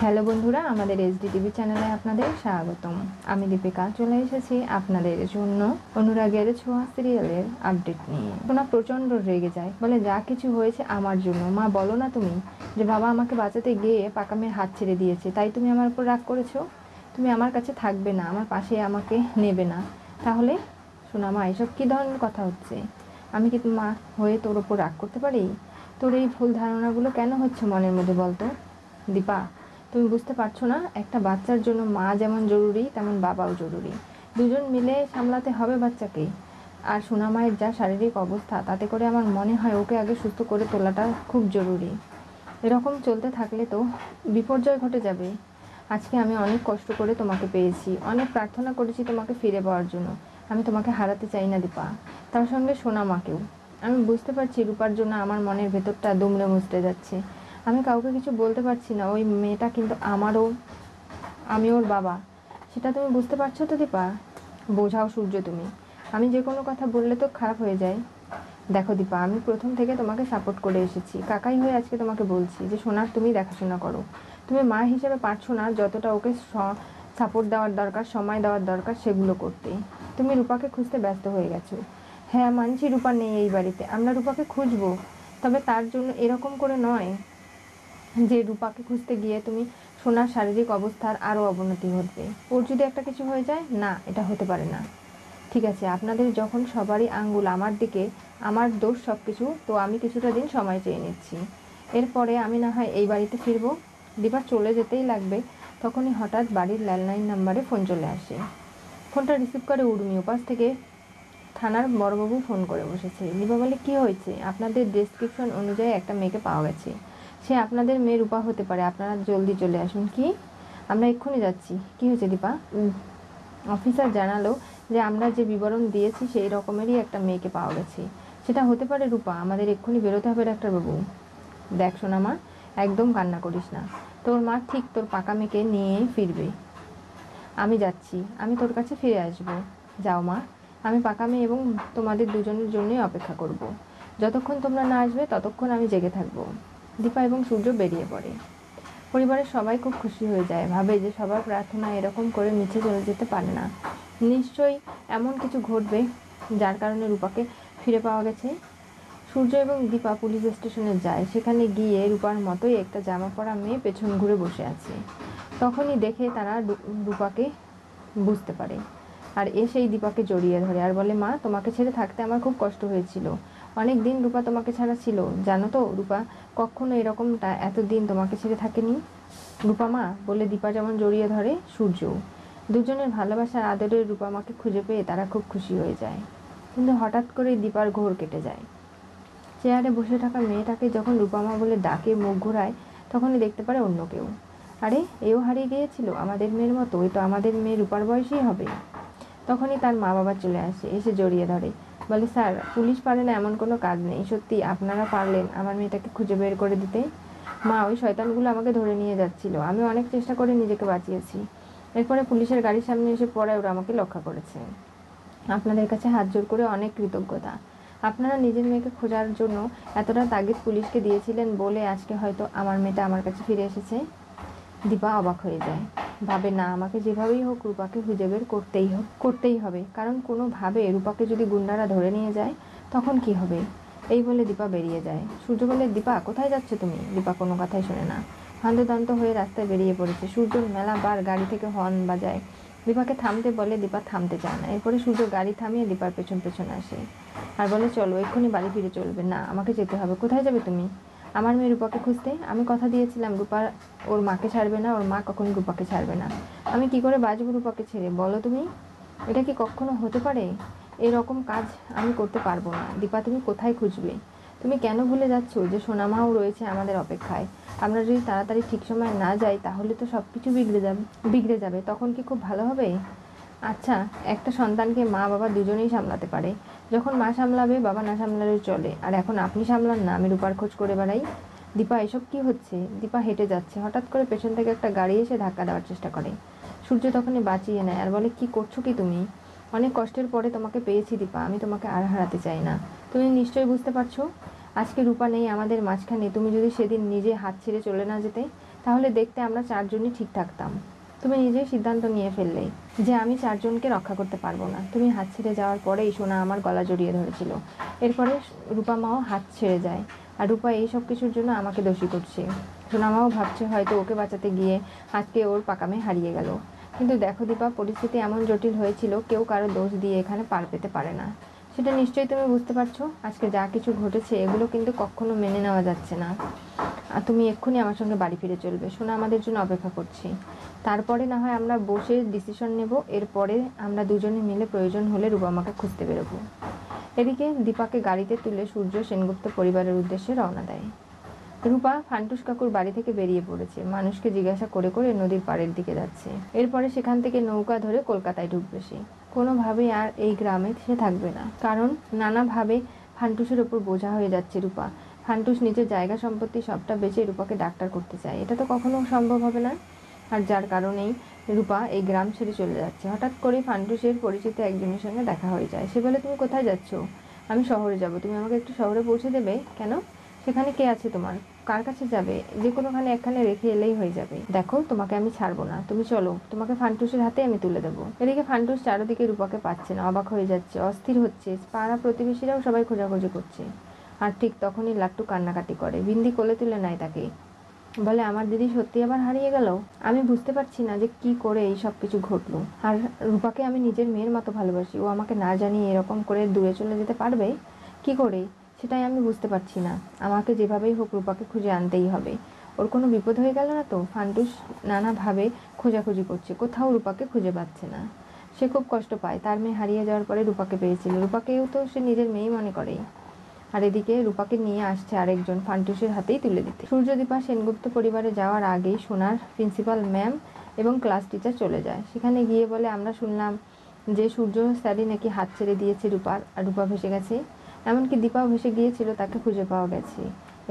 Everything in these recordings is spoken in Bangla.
হ্যালো বন্ধুরা, আমাদের এসডি টিভি চ্যানেলে আপনাদের স্বাগতম। আমি দীপিকা চলে এসেছি আপনাদের জন্য অনুরাগের ছোঁয়া সিরিয়ালের আপডেট নিয়ে। সোনা প্রচণ্ড রেগে যায়, বলে যা কিছু হয়েছে আমার জন্য। মা বলো না তুমি যে বাবা আমাকে বাঁচাতে গিয়ে পাকা মেয়ের হাত ছেড়ে দিয়েছে, তাই তুমি আমার উপর রাগ করেছো। তুমি আমার কাছে থাকবে না, আমার পাশে আমাকে নেবে না। তাহলে সোনা মা, এসব কী ধরনের কথা হচ্ছে? আমি কি মা হয়ে তোর ওপর রাগ করতে পারি? তোর এই ভুল ধারণাগুলো কেন হচ্ছে মনের মধ্যে বলতো? দীপা, তুমি বুঝতে পারছো না, একটা বাচ্চার জন্য মা যেমন জরুরি তেমন বাবাও জরুরি। দুজন মিলে সামলাতে হবে বাচ্চাকে। আর সোনা মায়ের যা শারীরিক অবস্থা, তাতে করে আমার মনে হয় ওকে আগে সুস্থ করে তোলাটা খুব জরুরি। এরকম চলতে থাকলে তো বিপর্যয় ঘটে যাবে। আজকে আমি অনেক কষ্ট করে তোমাকে পেয়েছি, অনেক প্রার্থনা করেছি তোমাকে ফিরে পাওয়ার জন্য। আমি তোমাকে হারাতে চাই না দীপা, তার সঙ্গে সোনা মাকেও। আমি বুঝতে পারছি রূপার জন্য আমার মনের ভেতরটা দুমড়ে মুচড়ে যাচ্ছে। আমি কাউকে কিছু বলতে পারছি না, ওই মেয়েটা কিন্তু আমারও, আমি ওর বাবা। সেটা তুমি বুঝতে পারছো তো দীপা? বোঝাও সূর্য তুমি। আমি যে কোনো কথা বললে তো খারাপ হয়ে যায়। দেখো দীপা, আমি প্রথম থেকে তোমাকে সাপোর্ট করে এসেছি, কাকাই হয়ে আজকে তোমাকে বলছি যে সোনার তুমি দেখাশোনা করো। তুমি মা হিসেবে পারছো না যতটা ওকে সাপোর্ট দেওয়ার দরকার, সময় দেওয়ার দরকার, সেগুলো করতে। তুমি রূপাকে খুঁজতে ব্যস্ত হয়ে গেছো। হ্যাঁ মানছি, রূপা নেই এই বাড়িতে, আমরা রূপাকে খুঁজবো। তবে তার জন্য এরকম করে নয় যে রূপাকে খুঁজতে গিয়ে তুমি সোনার শারীরিক অবস্থার আরও অবনতি ঘটবে। ওর যদি একটা কিছু হয়ে যায়, না, এটা হতে পারে না। ঠিক আছে, আপনাদের যখন সবারই আঙ্গুল আমার দিকে, আমার দোষ সব কিছু, তো আমি কিছুটা দিন সময় চেয়ে নিচ্ছি। এরপরে আমি না হয় এই বাড়িতে ফিরবো। দীপা চলে যেতেই লাগবে, তখনই হঠাৎ বাড়ির ল্যান্ডলাইন নাম্বারে ফোন চলে আসে। ফোনটা রিসিভ করে উর্মি। উপাস থেকে থানার বড়বাবু ফোন করে বসেছে। দীপা বলে, কী হয়েছে? আপনাদের ডেসক্রিপশন অনুযায়ী একটা মেয়েকে পাওয়া গেছে, সে আপনাদের মেয়ের রূপা হতে পারে, আপনারা জলদি চলে আসুন। কি? আমরা এক্ষুনি যাচ্ছি। কি হয়েছে দীপা? অফিসার জানালো যে আমরা যে বিবরণ দিয়েছি সেই রকমেরই একটা মেয়েকে পাওয়া গেছে, সেটা হতে পারে রূপা। আমাদের এক্ষুনি বেরোতে হবে ডাক্তারবাবু। দেখ সোনা মা, একদম কান্না করিস না। তোর মা ঠিক তোর পাকা মেয়েকে নিয়েই ফিরবে। আমি যাচ্ছি, আমি তোর কাছে ফিরে আসব। যাও মা, আমি পাকা মেয়ে এবং তোমাদের দুজনের জন্যই অপেক্ষা করব। যতক্ষণ তোমরা না আসবে ততক্ষণ আমি জেগে থাকবো। দীপা এবং সূর্য বেরিয়ে পড়ে। পরিবারের সবাই খুব খুশি হয়ে যায়, ভাবে যে সবার প্রার্থনা এরকম করে মিছে চলে যেতে পারে না। নিশ্চয়ই এমন কিছু ঘটবে যার কারণে রূপাকে ফিরে পাওয়া গেছে। সূর্য এবং দীপা পুলিশ স্টেশনে যায়। সেখানে গিয়ে রূপার মতোই একটা জামা পরা মেয়ে পেছন ঘুরে বসে আছে। তখনই দেখে তারা রূপাকে বুঝতে পারে, আর এসেই দীপাকে জড়িয়ে ধরে আর বলে, মা, তোমাকে ছেড়ে থাকতে আমার খুব কষ্ট হয়েছিল। অনেক দিন রূপা তোমাকে ছাড়া ছিল, জানো তো? রূপা কখনো এরকমটা এতদিন তোমাকে ছেড়ে থাকেনি। রূপা মা বলে দীপা যেমন জড়িয়ে ধরে, সূর্য। দুজনের ভালোবাসার আদরে রূপা মাকে খুঁজে পেয়ে তারা খুব খুশি হয়ে যায়। কিন্তু হঠাৎ করেই দীপার ঘোর কেটে যায়। চেয়ারে বসে থাকা মেয়েটাকে যখন রূপামা বলে ডাকে মুখ ঘোরায়, তখনই দেখতে পারে অন্য কেউ। আরে, এও হারিয়ে গিয়েছিল আমাদের মেয়ের মতো, ওই তো আমাদের মেয়ে রূপার বয়সই হবে। তখনই তার মা বাবা চলে আসে, এসে জড়িয়ে ধরে, বলে, স্যার, পুলিশ পারে না এমন কোনো কাজ নেই। সত্যি আপনারা পারলেন আমার মেয়েটাকে খুঁজে বের করে দিতে? মা, ওই শয়তানগুলো আমাকে ধরে নিয়ে যাচ্ছিল, আমি অনেক চেষ্টা করে নিজেকে বাঁচিয়েছি। এরপরে পুলিশের গাড়ির সামনে এসে পড়ায় ওরা আমাকে রক্ষা করেছে। আপনাদের কাছে হাত জোর করে অনেক কৃতজ্ঞতা। আপনারা নিজের মেয়েকে খোঁজার জন্য এতটা তাগিদ পুলিশকে দিয়েছিলেন বলে আজকে হয়তো আমার মেয়েটা আমার কাছে ফিরে এসেছে। দীপা অবাক হয়ে যায়, ভাবে, না, আমাকে যেভাবেই হোক রূপাকে খুঁজে বের করতেই হবে, কারণ কোনোভাবে রূপাকে যদি গুন্ডারা ধরে নিয়ে যায় তখন কি হবে? এই বলে দীপা বেরিয়ে যায়। সূর্য বলে, দীপা, কোথায় যাচ্ছ তুমি? দীপা কোনো কথাই শোনে না, হন্তদন্ত হয়ে রাস্তায় বেরিয়ে পড়েছে। সূর্য মেলাবার গাড়ি থেকে হর্ন বাজায়, দীপাকে থামতে বলে, দীপা থামতে চায় না। এরপরে সূর্য গাড়ি থামিয়ে দীপার পেছন পেছন আসে আর বলে, চলো, এক্ষুনি বাড়ি ফিরে চলবে। না, আমাকে যেতে হবে। কোথায় যাবে তুমি? আমার মেয়ে রূপাকে খুঁজতে। আমি কথা দিয়েছিলাম রূপা ওর মাকে ছাড়বে না, ওর মা কখনো রূপাকে ছাড়বে না। আমি কি করে বাঁচবো রূপাকে ছেড়ে, বলো তুমি? এটা কি কখনো হতে পারে? এরকম কাজ আমি করতে পারবো না। দীপা, তুমি কোথায় খুঁজবে? তুমি কেন ভুলে যাচ্ছ যে সোনামাও রয়েছে আমাদের অপেক্ষায়? আমরা যদি তাড়াতাড়ি ঠিক সময় না যাই তাহলে তো সব কিছু বিগড়ে যাবে। তখন কি খুব ভালো হবে? আচ্ছা, একটা সন্তানকে মা বাবা দুজনেই সামলাতে পারে। যখন মা সামলাবে, বাবা না সামলালেও চলে। আর এখন আপনি সামলান না, আমি রূপার খোঁজ করে বেড়াই। দীপা, এসব কি হচ্ছে? দীপা হেঁটে যাচ্ছে, হঠাৎ করে পেছন থেকে একটা গাড়ি এসে ধাক্কা দেওয়ার চেষ্টা করে। সূর্য তখনই বাঁচিয়ে নেয় আর বলে, কি করছো কি তুমি? অনেক কষ্টের পরে তোমাকে পেয়েছি দীপা, আমি তোমাকে আর হারাতে চাই না। তুমি নিশ্চয়ই বুঝতে পারছো আজকে রূপা নেই আমাদের মাঝখানে। তুমি যদি সেদিন নিজে হাত ছেড়ে চলে না যেতে, তাহলে দেখতে আমরা চারজনই ঠিক থাকতাম। তুমি নিজেই সিদ্ধান্ত নিয়ে ফেললে যে আমি চারজনকে রক্ষা করতে পারবো না। তুমি হাত ছেড়ে যাওয়ার পরেই সোনা আমার গলা জড়িয়ে ধরেছিল। এরপরে রূপা মাও হাত ছেড়ে যায়, আর রূপা এই সব কিছুর জন্য আমাকে দোষী করছে। সোনা মাও ভাবছে হয়তো ওকে বাঁচাতে গিয়ে আজকে ওর পাকামে হারিয়ে গেল। কিন্তু দেখো দীপা, পরিস্থিতি এমন জটিল হয়েছিল, কেউ কারো দোষ দিয়ে এখানে পার পেতে পারে না। সেটা নিশ্চয়ই তুমি বুঝতে পারছো। আজকে যা কিছু ঘটেছে এগুলো কিন্তু কখনো মেনে নেওয়া যাচ্ছে না। আর তুমি এক্ষুনি আমার সঙ্গে বাড়ি ফিরে চলবে। সোনা আমাদের জন্য অপেক্ষা করছি। তারপরে না হয় আমরা বসে ডিসিশন নেব। এরপরে আমরা দুজনে মিলে প্রয়োজন হলে রূপামাকে খুঁজতে বেরোবো। এদিকে দীপাকে গাড়িতে তুলে সূর্য সেনগুপ্ত পরিবারের উদ্দেশ্যে রওনা দেয়। রূপা ফান্টুস কাকুর বাড়ি থেকে বেরিয়ে পড়েছে। মানুষকে জিজ্ঞাসা করে করে নদীর পাড়ের দিকে যাচ্ছে। এরপরে সেখান থেকে নৌকা ধরে কলকাতায় ঢুকবে সে। কোনোভাবেই আর এই গ্রামে সে থাকবে না, কারণ নানাভাবে ফান্টুসের ওপর বোঝা হয়ে যাচ্ছে রূপা। ফান্টুস নিজের জায়গা সম্পত্তি সবটা বেচে রূপাকে ডাক্তার করতে চায়। এটা তো কখনো সম্ভব হবে না। আর যার কারণেই রূপা এই গ্রাম ছেড়ে চলে যাচ্ছে। হঠাৎ করেই ফান্টুসের পরিচিত একজনের সঙ্গে দেখা হয়ে যায়। সে বলে, তুমি কোথায় যাচ্ছ? আমি শহরে যাব, তুমি আমাকে একটু শহরে পৌঁছে দেবে? কেন? সেখানে কে আছে তোমার? কার কাছে যাবে? যে কোনোখানে একখানে রেখে এলেই হয়ে যাবে। দেখো, তোমাকে আমি ছাড়বো না, তুমি চলো, তোমাকে ফান্টুসের হাতে আমি তুলে দেবো। এদিকে ফান্টুস চারদিকে রূপাকে পাচ্ছে না, অবাক হয়ে যাচ্ছে, অস্থির হচ্ছে। পাড়া প্রতিবেশীরাও সবাই খোঁজাখুঁজি করছে। আর ঠিক তখনই লাট্টু কান্নাকাটি করে। বিন্দি কোলে তুলে নেয় তাকে, বলে, আমার দিদি সত্যি আবার হারিয়ে গেল। আমি বুঝতে পারছি না যে কি করে এই সব কিছু ঘটলো। আর রূপাকে আমি নিজের মেয়ের মতো ভালোবাসি, ও আমাকে না জানিয়ে এরকম করে দূরে চলে যেতে পারবে কি করে? সেটাই আমি বুঝতে পারছি না। আমাকে যেভাবেই হোক রূপাকে খুঁজে আনতেই হবে। ওর কোনো বিপদ হয়ে গেল না তো? ফান্টুস নানাভাবে খোঁজাখুঁজি করছে, কোথাও রূপাকে খুঁজে পাচ্ছে না। সে খুব কষ্ট পায়। তার মেয়ে হারিয়ে যাওয়ার পরে রূপাকে পেয়েছিল। রূপাকেও তো সে নিজের মেয়েই মনে করে। আর এদিকে রূপাকে নিয়ে আসছে আরেকজন, ফান্টুসের হাতেই তুলে দিতে। সূর্যদীপা সেনগুপ্ত পরিবারে যাওয়ার আগেই সোনার প্রিন্সিপাল ম্যাম এবং ক্লাস টিচার চলে যায়। সেখানে গিয়ে বলে, আমরা শুনলাম যে সূর্য স্যারই নাকি হাত ছেড়ে দিয়েছে রূপার, আর রূপা ভেসে গেছে। এমনকি দীপাও ভেসে গিয়েছিল, তাকে খুঁজে পাওয়া গেছে।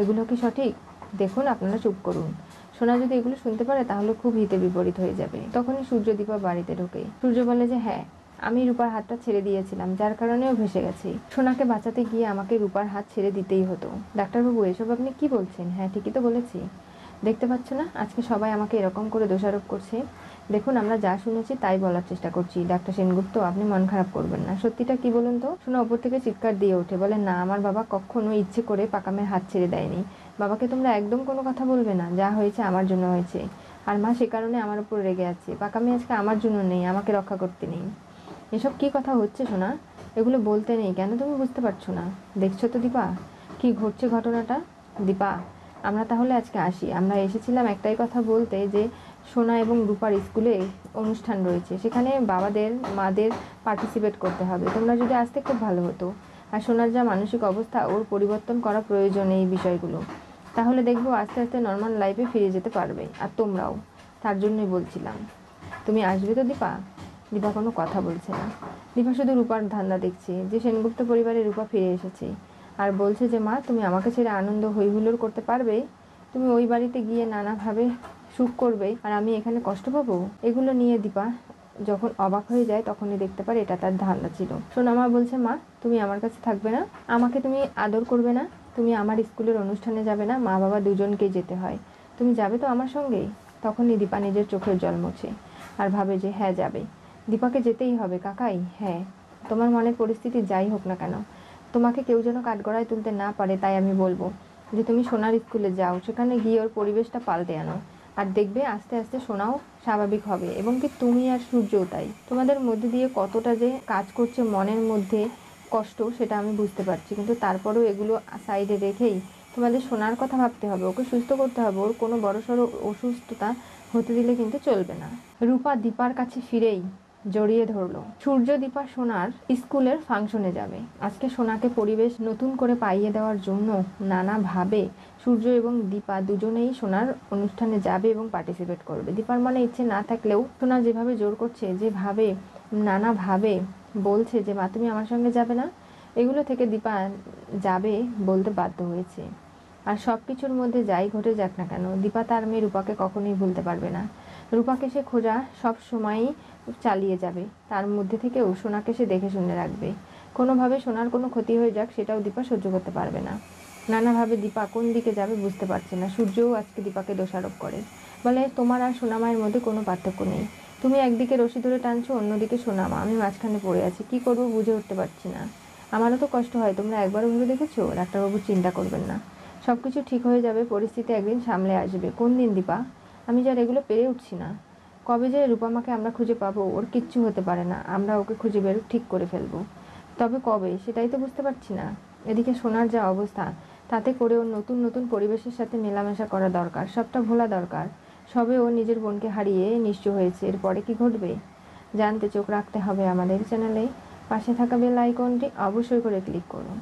এগুলো কি সঠিক? দেখুন, আপনারা চুপ করুন। সোনা যদি এগুলো শুনতে পারে তাহলে খুব হিতে বিপরীত হয়ে যাবে। তখনই সূর্যদীপা বাড়িতে ঢোকে। সূর্য বলে যে, হ্যাঁ, আমি রূপার হাতটা ছেড়ে দিয়েছিলাম, যার কারণেও ভেসে গেছি। সোনাকে বাঁচাতে গিয়ে আমাকে রূপার হাত ছেড়ে দিতেই হতো। ডাক্তারবাবু, এসব আপনি কি বলছেন? হ্যাঁ, ঠিকই তো বলেছি। দেখতে পাচ্ছ না আজকে সবাই আমাকে এরকম করে দোষারোপ করছে? দেখুন, আমরা যা শুনেছি তাই বলার চেষ্টা করছি। ডাক্তার সেনগুপ্ত, আপনি মন খারাপ করবেন না। সত্যিটা কি বলুন তো? সোনা ওপর থেকে চিৎকার দিয়ে ওঠে, বলে, না, আমার বাবা কখনো ইচ্ছে করে পাকামের হাত ছেড়ে দেয়নি। বাবাকে তোমরা একদম কোনো কথা বলবে না। যা হয়েছে আমার জন্য হয়েছে, আর মা সে কারণে আমার উপর রেগে আছে। পাকামে আজকে আমার জন্য নেই, আমাকে রক্ষা করতে নেই। এসব কি কথা হচ্ছে সোনা? এগুলো বলতে নেই কেন? তুমি বুঝতে পারছো না? দেখছো তো দীপা, কি ঘটছে ঘটনাটা? দীপা, আমরা তাহলে আজকে আসি। আমরা এসেছিলাম একটাই কথা বলতে, যে সোনা এবং রূপার স্কুলে অনুষ্ঠান রয়েছে, সেখানে বাবাদের মাদের পার্টিসিপেট করতে হবে। তোমরা যদি আসতে খুব ভালো হতো। আর সোনার যা মানসিক অবস্থা, ওর পরিবর্তন করা প্রয়োজন এই বিষয়গুলো। তাহলে দেখবো আস্তে আস্তে নর্মাল লাইফে ফিরে যেতে পারবে, আর তোমরাও। তার জন্যই বলছিলাম। তুমি আসবে তো দীপা? দীপা কোনো কথা বলছে না। দীপা শুধু রূপার ধান্দা দেখছে, যে সেনগুপ্ত পরিবারে রূপা ফিরে এসেছে। আর বলছে যে, মা, তুমি আমাকে ছেড়ে আনন্দ হইহুল্লোড় করতে পারবে? তুমি ওই বাড়িতে গিয়ে নানাভাবে সুখ করবে, আর আমি এখানে কষ্ট পাবো? এগুলো নিয়ে দীপা যখন অবাক হয়ে যায়, তখনই দেখতে পারে এটা তার ধান্দা ছিল। সোনামা বলছে, মা, তুমি আমার কাছে থাকবে না? আমাকে তুমি আদর করবে না? তুমি আমার স্কুলের অনুষ্ঠানে যাবে না? মা বাবা দুজনকেই যেতে হয়। তুমি যাবে তো আমার সঙ্গে? তখনই দীপা নিজের চোখের জল মোছে আর ভাবে যে হ্যাঁ, যাবে। দীপাকে যেতেই হবে কাকাই। হ্যাঁ, তোমার মনের পরিস্থিতি যাই হোক না কেন, তোমাকে কেউ যেন কাঠগড়ায় তুলতে না পারে, তাই আমি বলবো যে তুমি সোনার স্কুলে যাও, সেখানে গিয়ে ওর পরিবেশটা পাল্টে আনো। আর দেখবে আস্তে আস্তে সোনাও স্বাভাবিক হবে, এবং কি তুমি আর সূর্যও তাই। তোমাদের মধ্যে দিয়ে কতটা যে কাজ করছে মনের মধ্যে কষ্ট, সেটা আমি বুঝতে পারছি। কিন্তু তারপরেও এগুলো সাইডে রেখেই তোমাদের সোনার কথা ভাবতে হবে, ওকে সুস্থ করতে হবে। ওর কোনো বড়সড় অসুস্থতা হতে দিলে কিন্তু চলবে না। রূপা দীপার কাছে ফিরেই জড়িয়ে ধরলো। সূর্য দীপা সোনার স্কুলের ফাংশনে যাবে। আজকে সোনাকে পরিবেশ নতুন করে পাইয়ে দেওয়ার জন্য নানাভাবে সূর্য এবং দীপা দুজনেই সোনার অনুষ্ঠানে যাবে এবং পার্টিসিপেট করবে। দীপার মনে ইচ্ছে না থাকলেও সোনা যেভাবে জোর করছে, যেভাবে নানাভাবে বলছে যে, মা, তুমি আমার সঙ্গে যাবে না, এগুলো থেকে দীপা যাবে বলতে বাধ্য হয়েছে। আর সব কিছুর মধ্যে যাই ঘটে যাক না কেন, দীপা তার মেয়ে রূপাকে কখনোই ভুলতে পারবে না। রূপাকে সে খোঁজা সব সময়ই চালিয়ে যাবে। তার মধ্যে থেকেও সোনাকে সে দেখে শুনে রাখবে। কোনোভাবে সোনার কোনো ক্ষতি হয়ে যাক, সেটাও দীপা সহ্য করতে পারবে না। নানাভাবে দীপা কোন দিকে যাবে বুঝতে পারছে না। সূর্যও আজকে দীপাকে দোষারোপ করে, বলে তোমার আর সোনামায়ের মধ্যে কোনো পার্থক্য নেই। তুমি একদিকে রশি ধরে টানছো, অন্যদিকে সোনামা, আমি মাঝখানে পড়ে আছি, কি করবো বুঝে উঠতে পারছি না। আমারও তো কষ্ট হয়, তোমরা একবারও ভেবে দেখেছো? ডাক্তারবাবু চিন্তা করবেন না, সব কিছু ঠিক হয়ে যাবে, পরিস্থিতি একদিন সামলে আসবে। কোন দিন দীপা? আমি যার এগুলো পেরে উঠছি না। কবে যে রূপামাকে আমরা খুঁজে পাবো? ওর কিচ্ছু হতে পারে না, আমরা ওকে খুঁজে বের ঠিক করে ফেলবো, তবে কবে সেটাই তো বুঝতে পারছি না। এদিকে সোনার যা অবস্থা, তাতে করে ওর নতুন নতুন পরিবেশের সাথে মেলামেশা করা দরকার, সবটা ভোলা দরকার। সবে ও নিজের বোনকে হারিয়ে নিঃস্ব হয়েছে, এরপরে কি ঘটবে জানতে চোখ রাখতে হবে আমাদের চ্যানেলে। পাশে থাকা বেল আইকনটি অবশ্যই করে ক্লিক করুন।